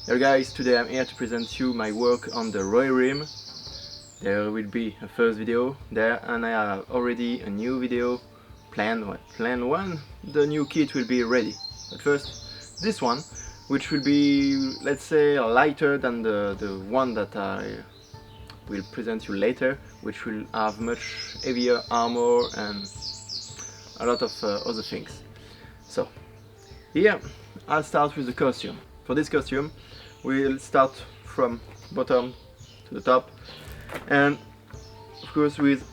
Hello guys, today I'm here to present you my work on the Rohirrim. There will be a first video there, and I have already a new video planned. Plan 1, the new kit will be ready. But first, this one, which will be, let's say, lighter than the one that I will present you later, which will have much heavier armor and a lot of other things. So, here I'll start with the costume. For this costume, we'll start from bottom to the top, and of course with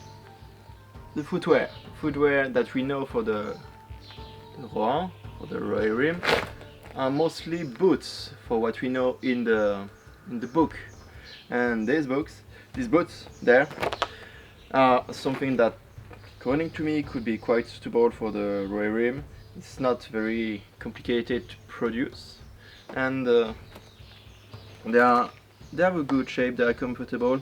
the footwear that we know for the Rohan, for the Rohirrim, are mostly boots for what we know in the book. And these boots there are something that, according to me, could be quite suitable for the Rohirrim. It's not very complicated to produce, and they have a good shape, they are comfortable.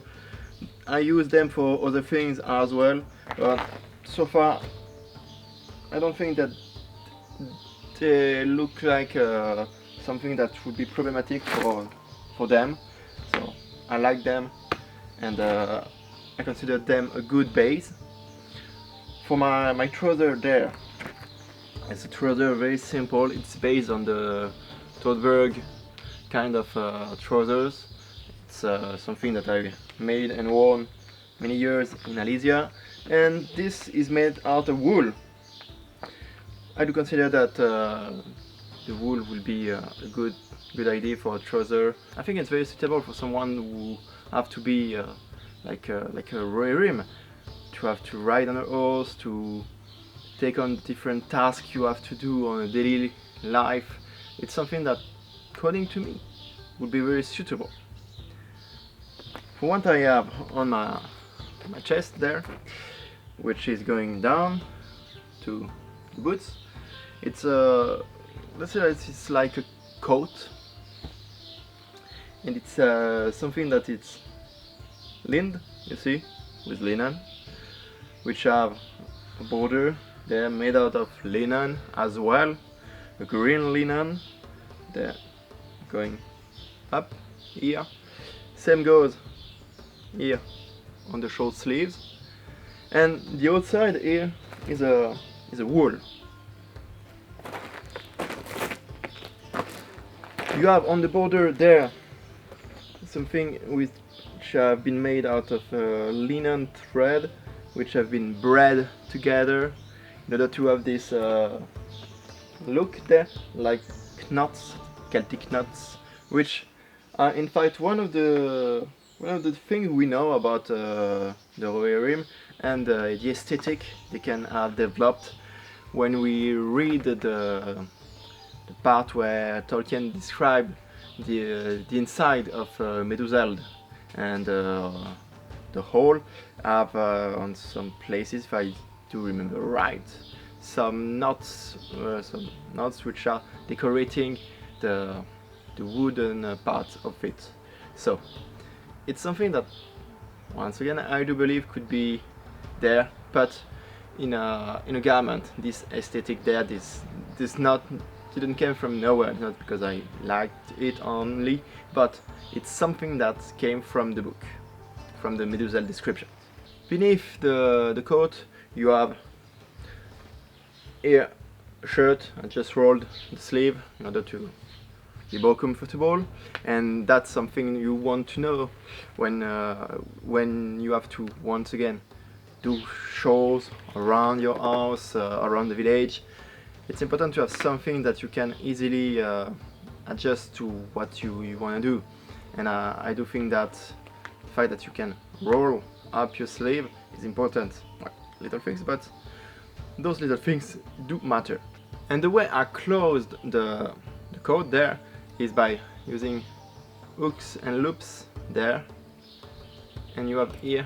I use them for other things as well, but so far I don't think that they look like something that would be problematic for them. So I like them, and I consider them a good base. For my trouser there, it's a trouser very simple. It's based on the Tolkien kind of trousers. It's something that I made and worn many years in Alesia, and this is made out of wool. I do consider that the wool will be a good idea for a trouser. I think it's very suitable for someone who have to be like a Rohirrim, to have to ride on a horse, to take on different tasks you have to do on a daily life. It's something that, according to me, would be very suitable. For what I have on my chest there, which is going down to the boots, it's let's say it's like a coat, and it's something that it's lined, you see, with linen, which have a border. They're made out of linen as well, a green linen. They're going up here. Same goes here on the short sleeves, and the outside here is a wool. You have on the border there something which have been made out of linen thread, which have been braided together in order to have this look there, like knots, Celtic knots, which are in fact one of the things we know about the Rohirrim, and the aesthetic they can have developed when we read the part where Tolkien described the inside of Meduseld, and the whole have on some places, if I do remember right, some knots which are decorating the wooden part of it. So it's something that, once again, I do believe could be there, but in a garment. This aesthetic there, this didn't come from nowhere. Not because I liked it only, but it's something that came from the book, from the Medusel description. Beneath the coat, you have here a shirt. I just rolled the sleeve in order to be more comfortable, and that's something you want to know when you have to, once again, do shows around your house, around the village. It's important to have something that you can easily adjust to what you want to do, and I do think that the fact that you can roll up your sleeve is important. Well, little things, but those little things do matter. And the way I closed the coat there is by using hooks and loops there, and you have here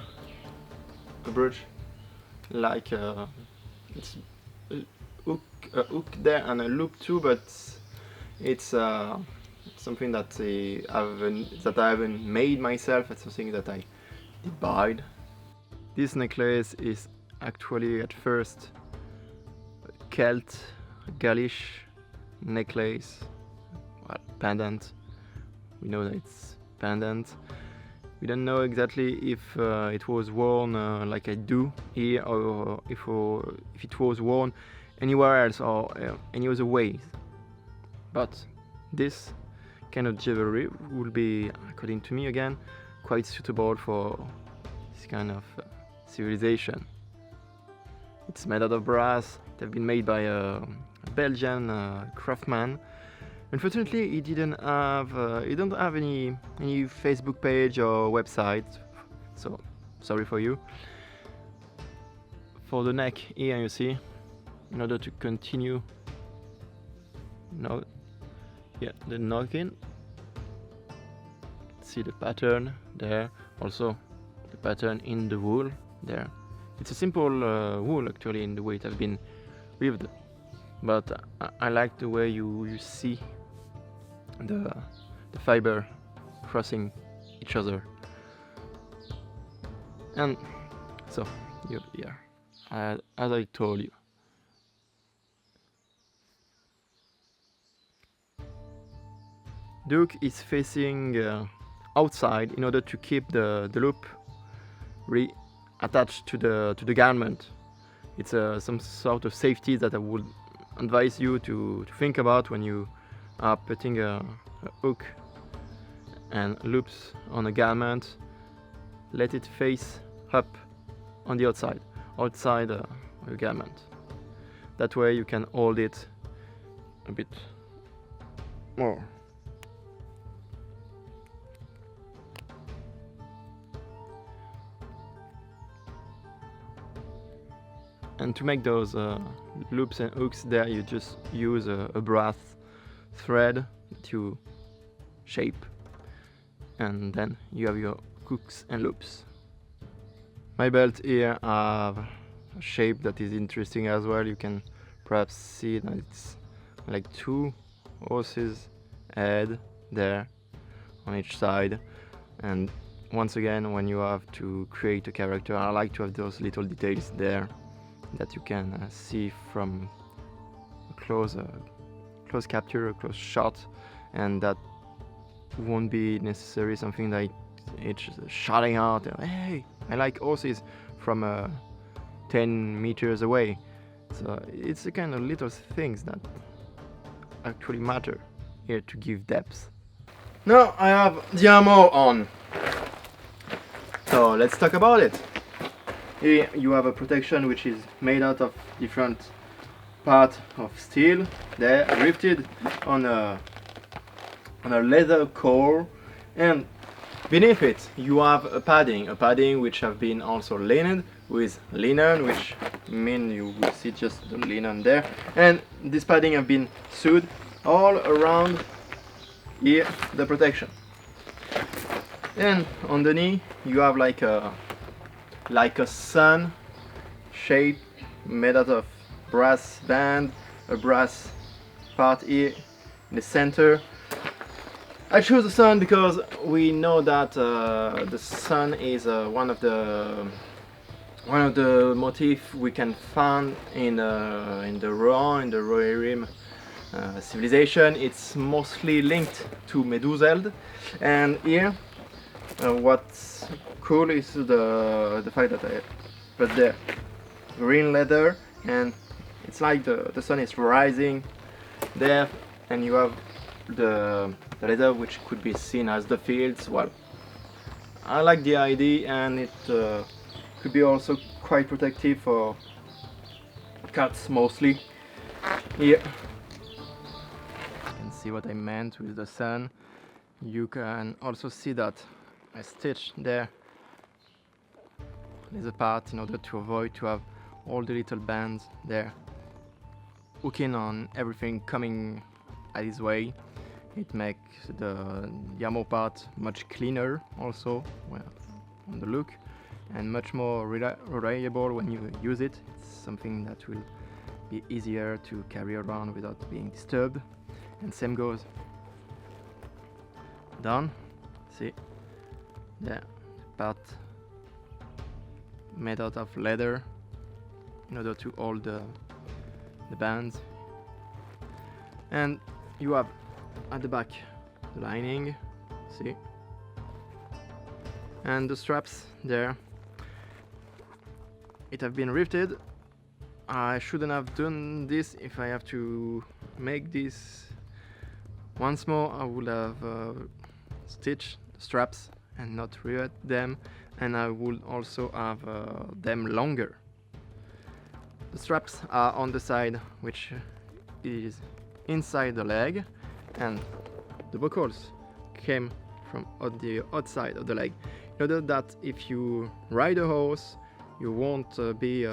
a brooch, like it's a hook there and a loop too, but it's something that I haven't made myself. It's something that I buy. This necklace is actually at first a Galish necklace, well, pendant, we know that it's Pendant. We don't know exactly if it was worn like I do here, or if it was worn anywhere else or any other ways. But this kind of jewelry will be, according to me again, quite suitable for this kind of civilization. It's made out of brass. It has been made by a Belgian craftsman. Unfortunately, he don't have any Facebook page or website, so sorry for you. For the neck here, you see, in order to continue, the knocking. See the pattern there. Also, the pattern in the wool there. It's a simple wool actually in the way it has been weaved, but I like the way you see the fiber crossing each other. And so here, as I told you, Duke is facing outside in order to keep the loop attached to the garment. It's some sort of safety that I would advise you to think about when you are putting a hook and loops on a garment. Let it face up on the outside a garment. That way you can hold it a bit more. And to make those loops and hooks there, you just use a brass thread to shape, and then you have your hooks and loops. My belt here have a shape that is interesting as well. You can perhaps see that it's like two horses' head there on each side. And once again, when you have to create a character, I like to have those little details there that you can see from a close capture, a close shot, and that won't be necessarily something that it's shouting out, "Hey, I like horses," from 10 meters away. So it's the kind of little things that actually matter here to give depth. Now I have the armor on, so let's talk about it. Here you have a protection which is made out of different parts of steel. They're rifted on a leather core, and beneath it you have a padding which have been also lined with linen, which mean you will see just the linen there. And this padding have been sewed all around here, the protection. And on the knee you have like a sun shape made out of brass band, a brass part here in the center. I chose the sun because we know that the sun is one of the motifs we can find in the Rohan, in the Rohirrim civilization. It's mostly linked to Meduseld, and here what's cool is the fact that I put there green leather, and it's like the sun is rising there, and you have the leather which could be seen as the fields. Well, I like the idea, and it could be also quite protective for cats mostly. Here you can see what I meant with the sun. You can also see that I stitched there is a part in order to avoid to have all the little bands there hooking on everything coming at his way. It makes the armor part much cleaner also, well, on the look, and much more reliable when you use it. It's something that will be easier to carry around without being disturbed. And same goes down. See, there, part made out of leather in order to hold the bands. And you have at the back the lining see, and the straps there, it have been rifted. I shouldn't have done this. If I have to make this once more, I would have stitched the straps and not rivet them, and I would also have them longer. The straps are on the side, which is inside the leg, and the buckles came from on the outside of the leg, in order that if you ride a horse, you won't be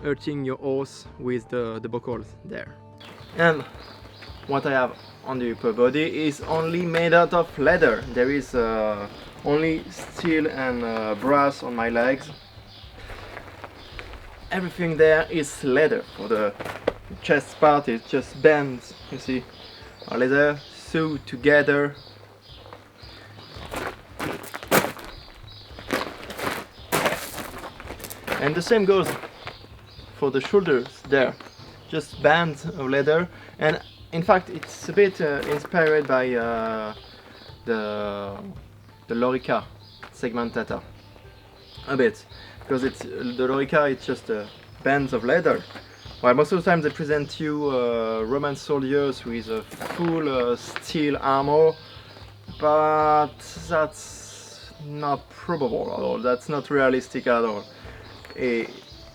hurting your horse with the buckles there. And what I have on the upper body is only made out of leather. There is only steel and brass on my legs. Everything there is leather. For the chest part, it just bends, you see, leather sewed together. And the same goes for the shoulders there, just bands of leather. And in fact, it's a bit inspired by the Lorica segmentata, a bit, because it's the Lorica, it's just bands of leather, while most of the time they present you Roman soldiers with a full steel armor, but that's not probable at all. That's not realistic at all.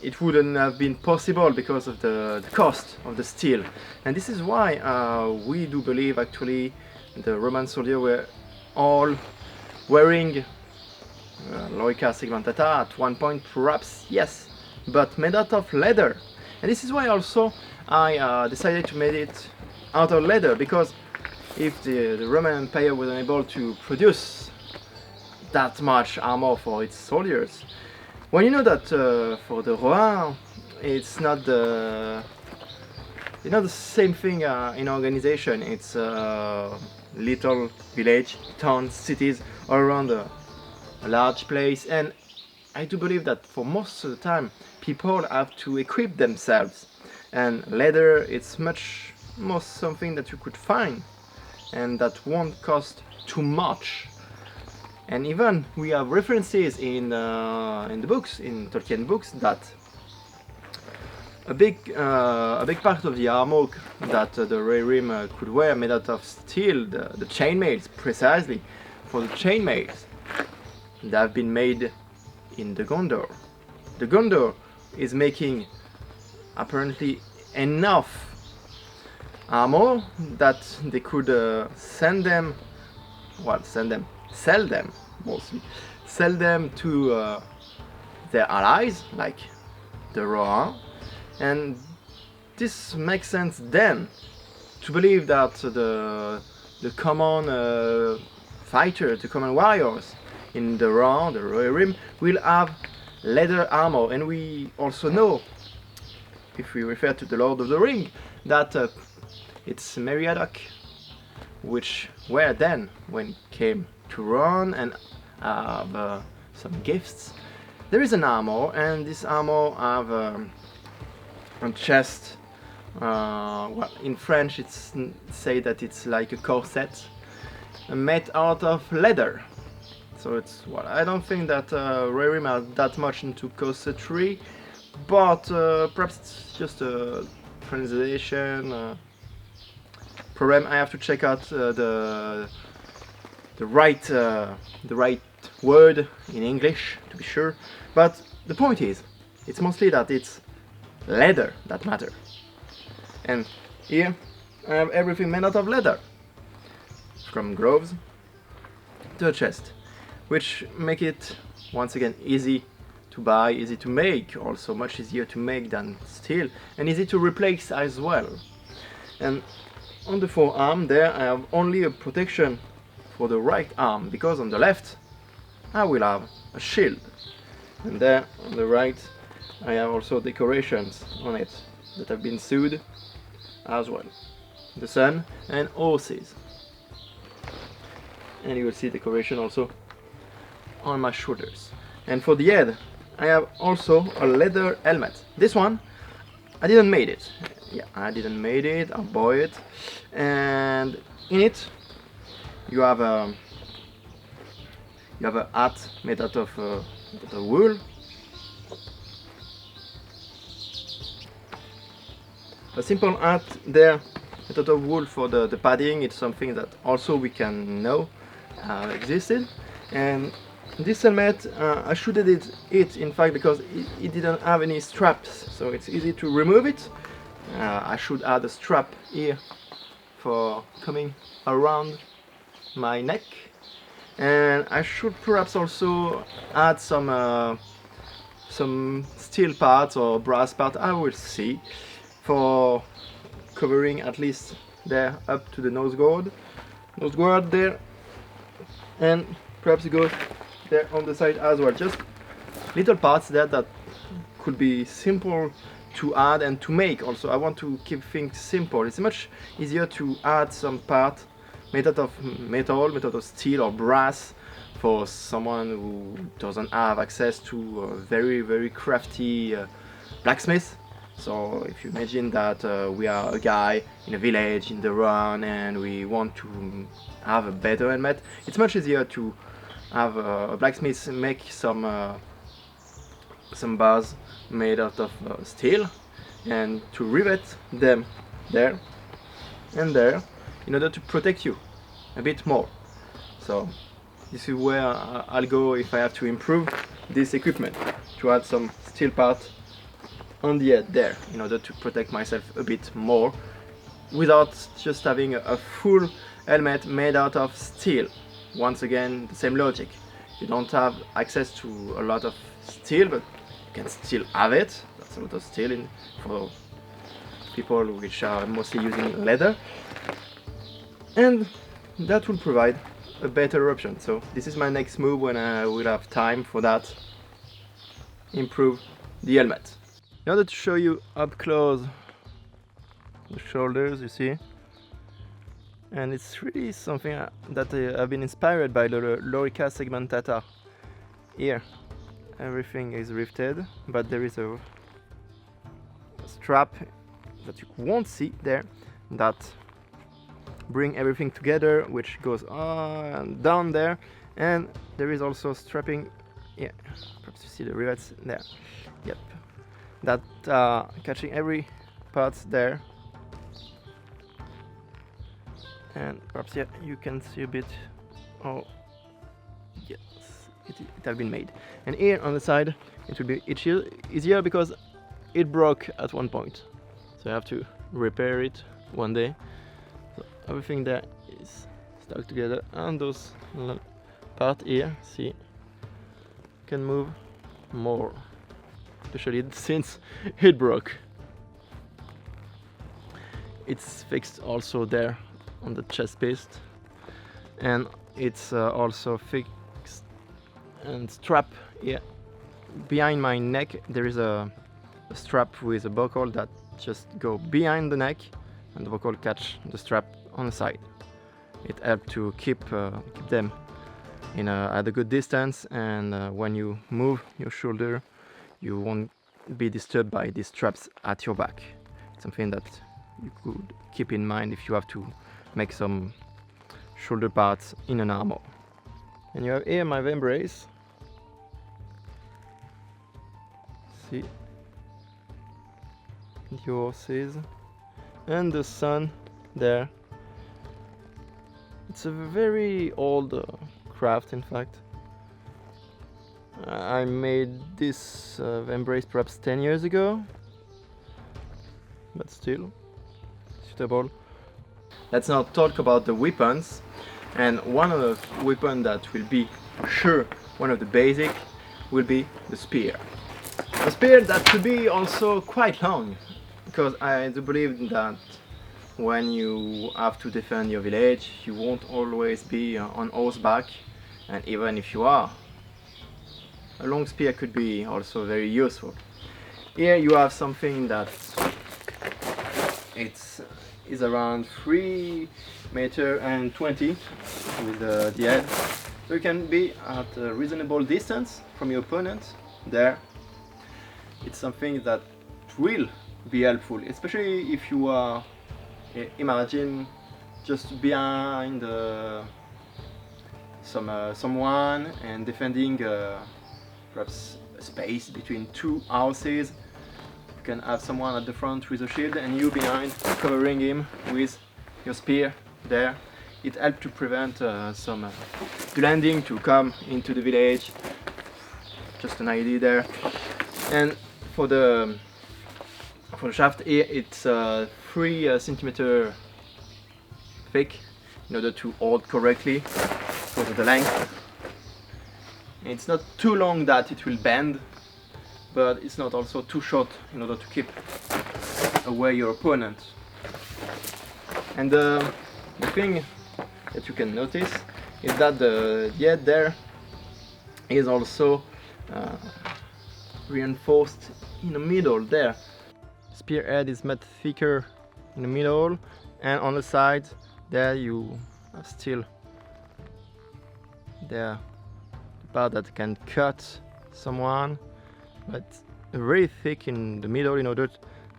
It wouldn't have been possible because of the cost of the steel, and this is why we do believe actually the Roman soldiers were all wearing Lorica segmentata at one point, perhaps, yes, but made out of leather. And this is why also I decided to make it out of leather, because if the Roman Empire was unable to produce that much armor for its soldiers, when you know that for the Rohan, it's not the same thing in organization. It's little village, towns, cities all around a large place, and I do believe that for most of the time people have to equip themselves, and leather it's much more something that you could find and that won't cost too much. And even we have references in the books, in Tolkien books, that a big part of the armor that the Rohirrim could wear made out of steel, the chainmails, precisely for the chainmails, they have been made in the Gondor. The Gondor is making apparently enough armor that they could sell them mostly, sell them to their allies like the Rohan, and this makes sense then to believe that the common fighters, the common warriors in the Rohan, the Rohirrim, will have leather armor. And we also know, if we refer to the Lord of the Ring, that it's Meriadoc which were then, when it came to Rohan and have some gifts, there is an armor, and this armor have a chest. Well, in French it's say that it's like a corset made out of leather. So it's, well, I don't think that Rohirrim are that much into corsetry, but perhaps it's just a translation problem. I have to check out the right word in English to be sure. But the point is, it's mostly that it's leather that matter. And here I have everything made out of leather, from gloves to the chest, which make it once again easy to buy, easy to make, also much easier to make than steel, and easy to replace as well. And on the forearm there I have only a protection for the right arm, because on the left I will have a shield, and there on the right I have also decorations on it that have been sewed as well, the sun and horses, and you will see decoration also on my shoulders. And for the head I have also a leather helmet. This one I didn't made it. Yeah, I didn't made it, I bought it, and in it you have a hat made out of wool. A simple hat there made out of wool for the padding. It's something that also we can know existed. And this helmet, I shouldn't it in fact because it didn't have any straps, so it's easy to remove it. I should add a strap here for coming around my neck, and I should perhaps also add some steel parts or brass parts, I will see, for covering at least there up to the nose guard there, and perhaps go there on the side as well. Just little parts there that could be simple to add and to make. Also, I want to keep things simple. It's much easier to add some part made out of metal, made out of steel or brass, for someone who doesn't have access to a very crafty blacksmith. So if you imagine that we are a guy in a village in the Rohan and we want to have a better helmet, it's much easier to have a blacksmith make some bars made out of steel and to rivet them there and there in order to protect you a bit more. So this is where I'll go if I have to improve this equipment, to add some steel part on the head there in order to protect myself a bit more without just having a full helmet made out of steel. Once again, the same logic. You don't have access to a lot of steel, but you can still have it. That's a lot of steel for people which are mostly using leather, and that will provide a better option. So this is my next move when I will have time for that. Improve the helmet. In order to show you up close the shoulders, you see, and it's really something that I've been inspired by the Lorica segmentata. Here everything is rifted, but there is a strap that you won't see there that bring everything together, which goes on down there, and there is also strapping. Yeah, perhaps you see the rivets there. Yep, that catching every part there, and perhaps yeah, you can see a bit. Oh yes, it has been made. And here on the side it will be easier because it broke at one point, so I have to repair it one day. So everything there is stuck together, and those part here, see, can move more, especially since it broke. It's fixed also there on the chest piece, and it's also fixed and strap here behind my neck. There is a strap with a buckle that just go behind the neck, and the buckle catch the strap on the side. It helps to keep them at a good distance, and when you move your shoulder, you won't be disturbed by these straps at your back. It's something that you could keep in mind if you have to make some shoulder parts in an armor. And you have here my vambrace. See the horses and the sun there. It's a very old craft, in fact. I made this vambrace perhaps 10 years ago, but still suitable. Let's now talk about the weapons, and one of the weapons that will be sure one of the basic will be the spear. A spear that could be also quite long, because I do believe that when you have to defend your village, you won't always be on horseback, and even if you are, a long spear could be also very useful. Here you have something that is around 3.20 meters with the head, so you can be at a reasonable distance from your opponent there. It's something that will be helpful, especially if you are, imagine, just behind someone and defending perhaps a space between two houses. You can have someone at the front with a shield and you behind covering him with your spear there. It helps to prevent some landing to come into the village. Just an idea there. And for the shaft here, it's 3 centimeter thick in order to hold correctly because of the length. It's not too long that it will bend, but it's not also too short in order to keep away your opponent. And the thing that you can notice is that the head there is also reinforced in the middle there. Spearhead is much thicker in the middle, and on the side there you are still there the part that can cut someone, but very thick in the middle in order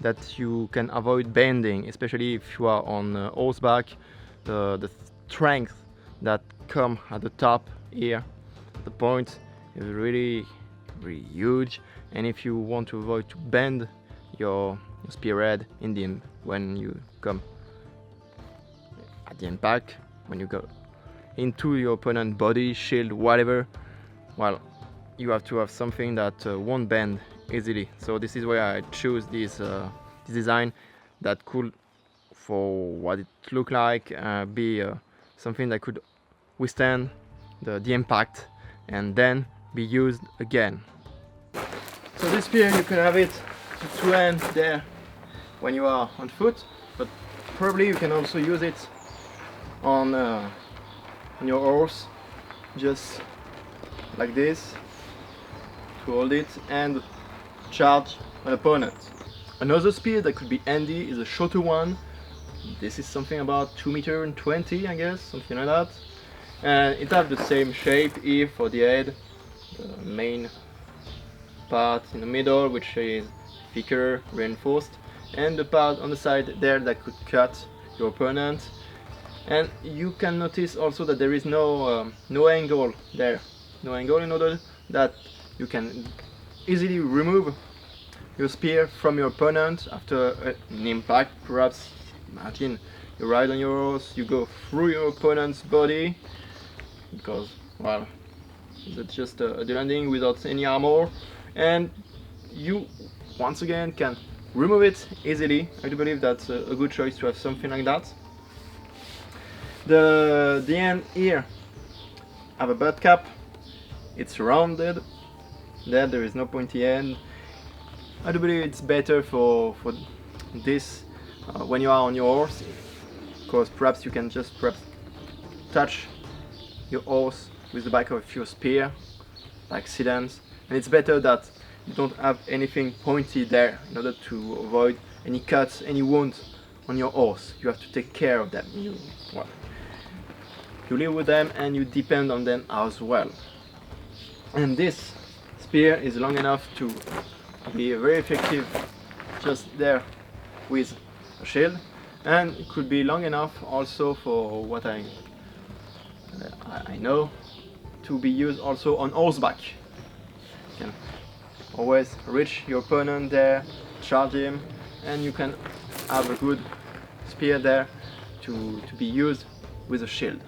that you can avoid bending, especially if you are on horseback. The strength that come at the top here, the point, is really huge, and if you want to avoid to bend your spearhead in the when you come at the impact, when you go into your opponent's body, shield, whatever, well, you have to have something that won't bend easily. So this is why I choose this design that could, for what it look like, be something that could withstand the impact and then be used again. So this spear, you can have it to hand there when you are on foot, but probably you can also use it on your horse, just like this, to hold it and charge an opponent. Another spear that could be handy is a shorter one. This is something about 2.20 meters, I guess, something like that. And it has the same shape here for the head, the main part in the middle, which is thicker, reinforced, and the part on the side there that could cut your opponent. And you can notice also that there is no angle there, no angle, in order that you can easily remove your spear from your opponent after an impact. Perhaps imagine you ride on your horse, you go through your opponent's body, because, well, that's just a landing without any armor, and you once again can remove it easily. I do believe that's a good choice to have something like that. The end here have a butt cap. It's rounded. There is no pointy end. I do believe it's better for this when you are on your horse, because perhaps you can just touch your horse with the back of your spear by accident, and it's better that you don't have anything pointy there in order to avoid any cuts, any wounds on your horse. You have to take care of them. You live with them and you depend on them as well. And this spear is long enough to be very effective just there with a shield, and it could be long enough also for what I know to be used also on horseback. You can always reach your opponent there, charge him, and you can have a good spear there to be used with a shield.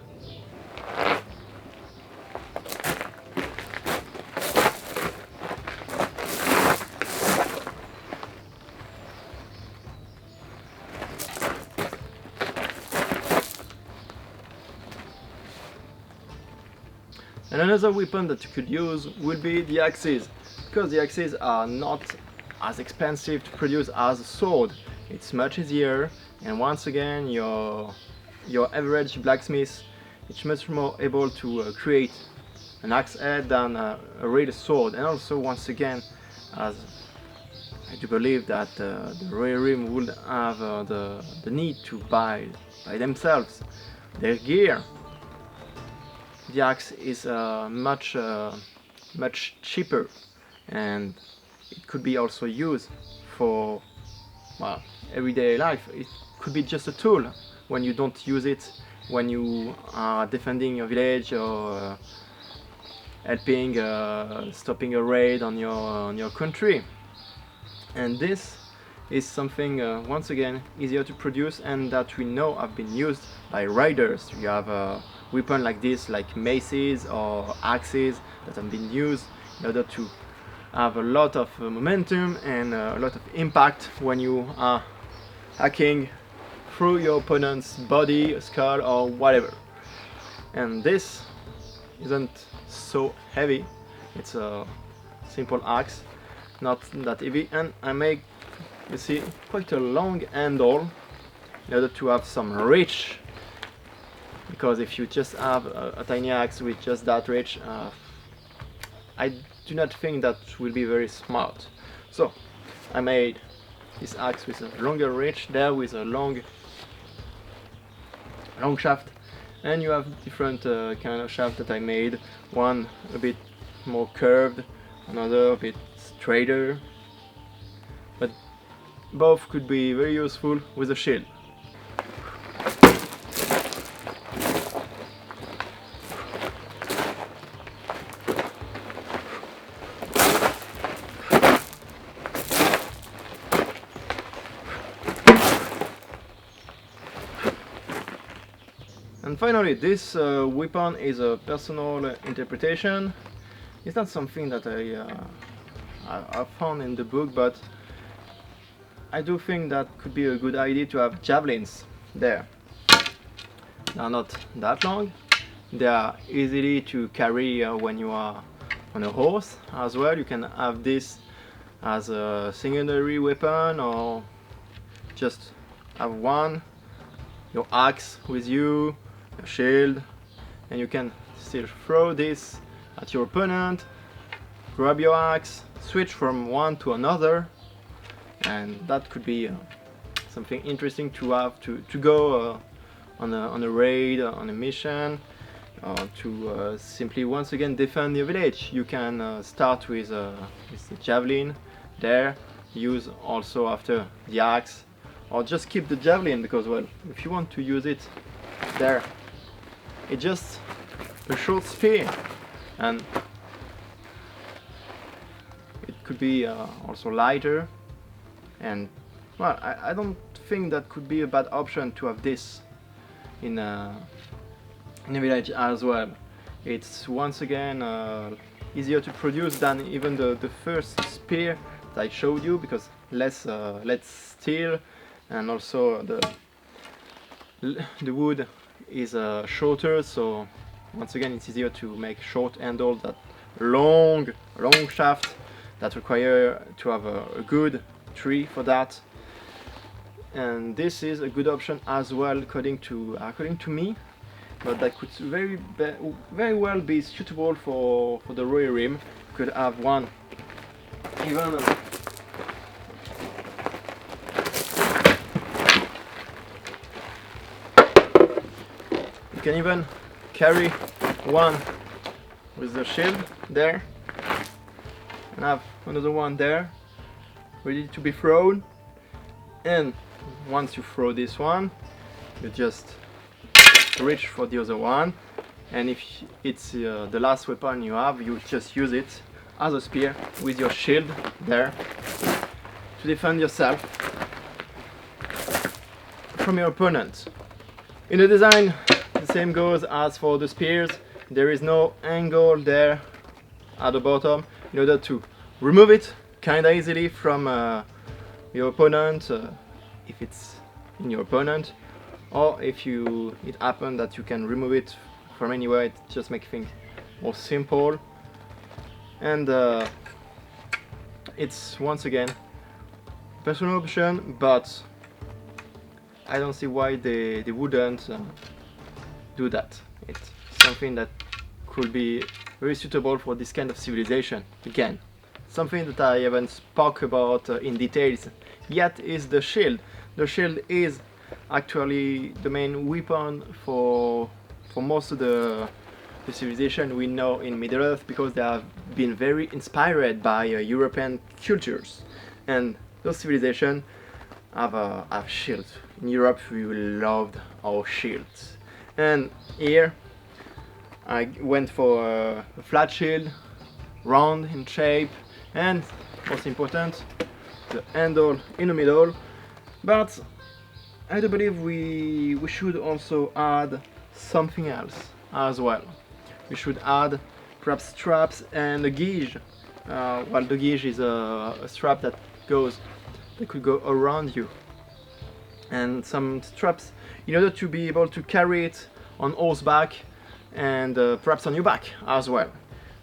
And another weapon that you could use would be the axes, because the axes are not as expensive to produce as a sword. It's much easier, and once again your average blacksmith is much more able to create an axe head than a real sword. And also, once again, as I do believe that the Rohirrim would have the need to buy by themselves their gear, the axe is much cheaper, and it could be also used for, well, everyday life. It could be just a tool when you don't use it when you are defending your village or helping stopping a raid on your country. And this is something once again easier to produce, and that we know have been used by riders. You have a weapon like this, like maces or axes, that have been used in order to have a lot of momentum and a lot of impact when you are hacking through your opponent's body, skull or whatever. And this isn't so heavy, it's a simple axe, not that heavy, and I make, you see, quite a long handle in order to have some reach, because if you just have a tiny axe with just that reach, I do not think that will be very smart. So I made this axe with a longer reach there, with a long shaft, and you have different kind of shaft that I made. One a bit more curved, another a bit straighter, but both could be very useful with a shield. And finally, this weapon is a personal interpretation. It's not something that I found in the book, but I do think that could be a good idea to have javelins there. They are not that long. They are easily to carry when you are on a horse as well. You can have this as a secondary weapon, or just have one, your axe with you, a shield, and you can still throw this at your opponent, grab your axe, switch from one to another, and that could be something interesting to have to go on a raid, on a mission, to simply once again defend your village. You can start with the javelin there, use also after the axe, or just keep the javelin, because, well, if you want to use it there, it's just a short spear, and it could be also lighter. And, well, I don't think that could be a bad option to have this in a village as well. It's once again easier to produce than even the first spear that I showed you, because less steel, and also the wood is shorter, so once again it's easier to make short handle that long shaft that require to have a good tree for that. And this is a good option as well, according to me, but that could very well be suitable for the Rohirrim. You could have one even you can even carry one with the shield there, and have another one there ready to be thrown. And once you throw this one, you just reach for the other one, and if it's the last weapon you have, you just use it as a spear with your shield there to defend yourself from your opponent. In the design, the same goes as for the spears. There is no angle there at the bottom in order to remove it kinda easily from your opponent, if it's in your opponent, or if it happens that you can remove it from anywhere. It just makes things more simple, and it's once again personal option, but I don't see why they wouldn't do that. It's something that could be very suitable for this kind of civilization. Again, something that I haven't spoke about in details yet is the shield. The shield is actually the main weapon for most of the civilization we know in Middle-earth, because they have been very inspired by European cultures, and those civilizations have shields. In Europe we loved our shields, And here I went for a flat shield, round in shape, and most important, the handle in the middle. But I do believe we should also add something else as well. We should add perhaps straps and a gauge. Well, the gauge is a strap that could go around you, and some straps in order to be able to carry it on horseback and perhaps on your back as well.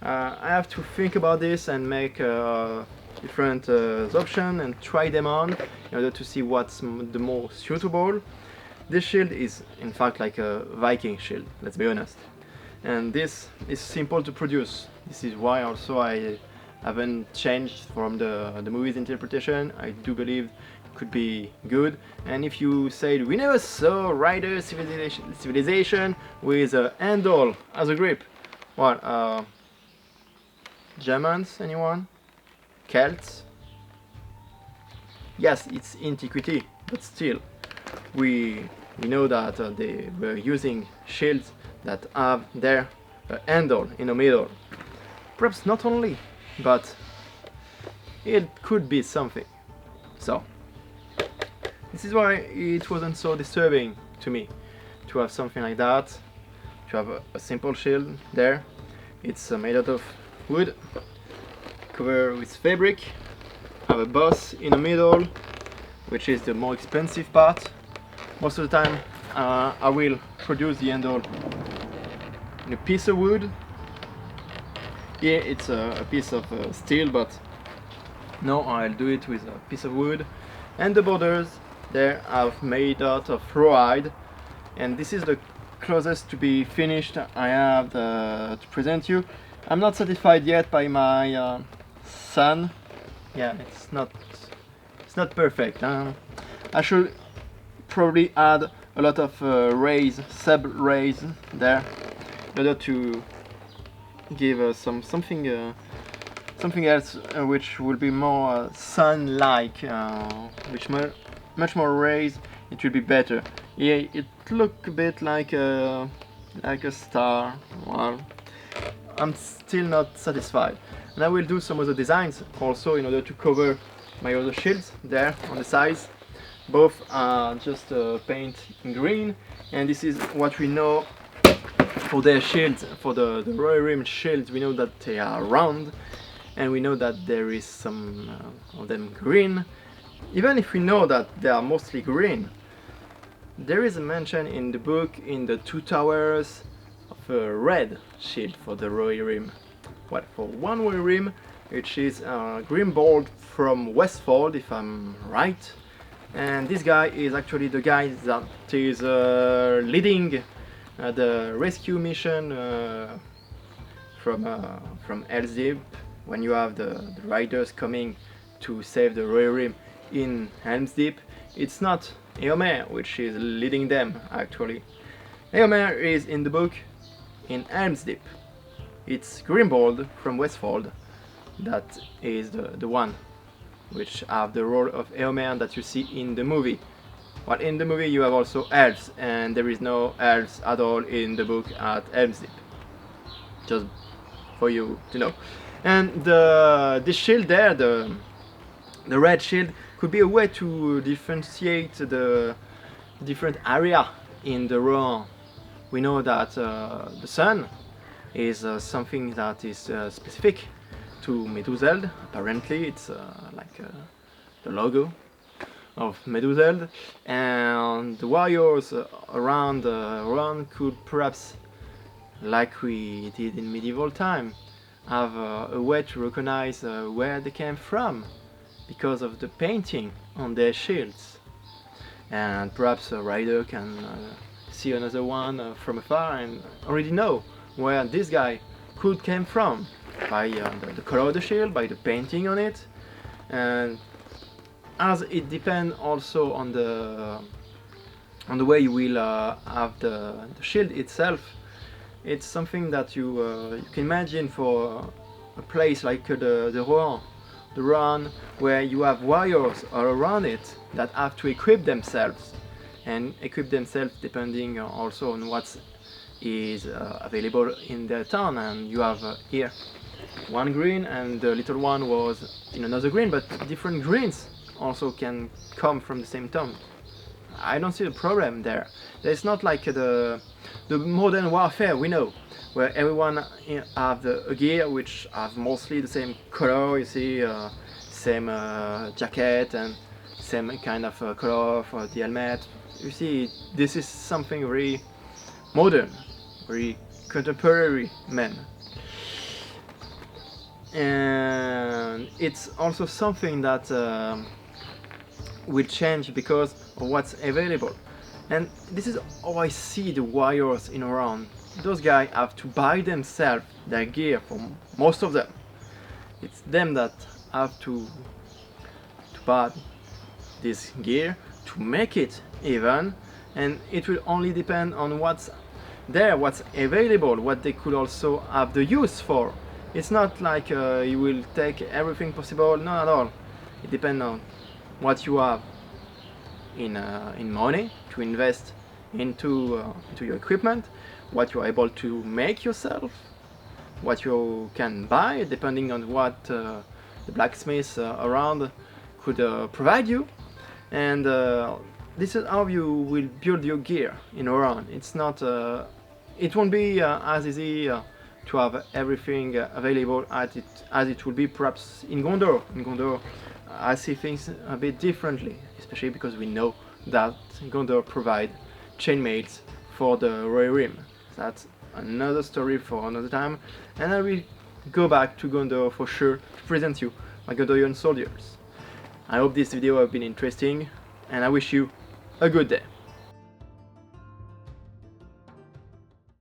I have to think about this and make different options and try them on in order to see what's the more suitable. This shield is in fact like a Viking shield, let's be honest, and this is simple to produce. This is why also I haven't changed from the movie's interpretation. I do believe it could be good. And if you said we never saw Rider Civilization with a handle as a grip, well, Germans, anyone? Celts? Yes, it's antiquity, but still, we know that they were using shields that have their handle in the middle. Perhaps not only, but it could be something. So, this is why it wasn't so disturbing to me to have something like that, to have a simple shield there. It's made out of wood, covered with fabric, have a boss in the middle, which is the more expensive part. Most of the time I will produce the handle in a piece of wood. Here it's a piece of steel, but no, I'll do it with a piece of wood. And the borders there I've made out of rawhide, and this is the closest to be finished I have to present you. I'm not satisfied yet by my sun. Yeah, it's not perfect. I should probably add a lot of sub rays there in order to give something else which will be more sun-like, which much more rays. It will be better. Yeah, it look a bit like a star. Well, I'm still not satisfied, and I will do some other designs also in order to cover my other shields there on the sides. Both are just paint in green, and this is what we know for their shields. For the Rohirrim shields, we know that they are round, and we know that there is some of them green. Even if we know that they are mostly green, there is a mention in the book, in the Two Towers, of a red shield for the Rohirrim. Well, for one Rohirrim, which is Grimbold from Westfold, if I'm right. And this guy is actually the guy that is leading the rescue mission from Helm's Deep, when you have the riders coming to save the Rohirrim in Helm's Deep. It's not Eomer which is leading them, actually. Eomer is in the book in Helm's Deep. It's Grimbold from Westfold that is the one which have the role of Eomer that you see in the movie. Well, in the movie you have also elves, and there is no elves at all in the book at Helm's Deep. Just for you to know. And this shield there, the red shield, could be a way to differentiate the different area in the Rohan. We know that the sun is something that is specific to Meduseld. Apparently it's like the logo of Meduseld, and the warriors around Rohan could perhaps, like we did in medieval time, have a way to recognize where they came from because of the painting on their shields. And perhaps a rider can see another one from afar and already know where this guy could came from by the color of the shield, by the painting on it. And as it depends also on the way you will have the shield itself, it's something that you can imagine for a place like the Rohan, where you have warriors all around it that have to equip themselves, and equip themselves depending also on what is available in their town. And you have here one green, and the little one was in another green, but different greens also can come from the same town. I don't see a problem there. It's not like the modern warfare we know, where everyone have a gear which have mostly the same color. You see, same jacket and same kind of color for the helmet. You see, this is something very modern, very contemporary man. And it's also something that will change because of what's available. And this is how I see the warriors in Rohan. Those guys have to buy themselves their gear, for most of them. It's them that have to buy this gear, to make it even, and it will only depend on what's there, what's available, what they could also have the use for. It's not like you will take everything possible, not at all. It depends on what you have in money to invest into your equipment, what you are able to make yourself, what you can buy, depending on what the blacksmiths around could provide you. And this is how you will build your gear in Rohan. It's not, it won't be as easy to have everything available as it will be perhaps in Gondor. In Gondor, I see things a bit differently, especially because we know that Gondor provide chainmails for the Rohirrim. That's another story for another time, and I will go back to Gondor for sure to present you my Gondorian soldiers. I hope this video has been interesting, and I wish you a good day.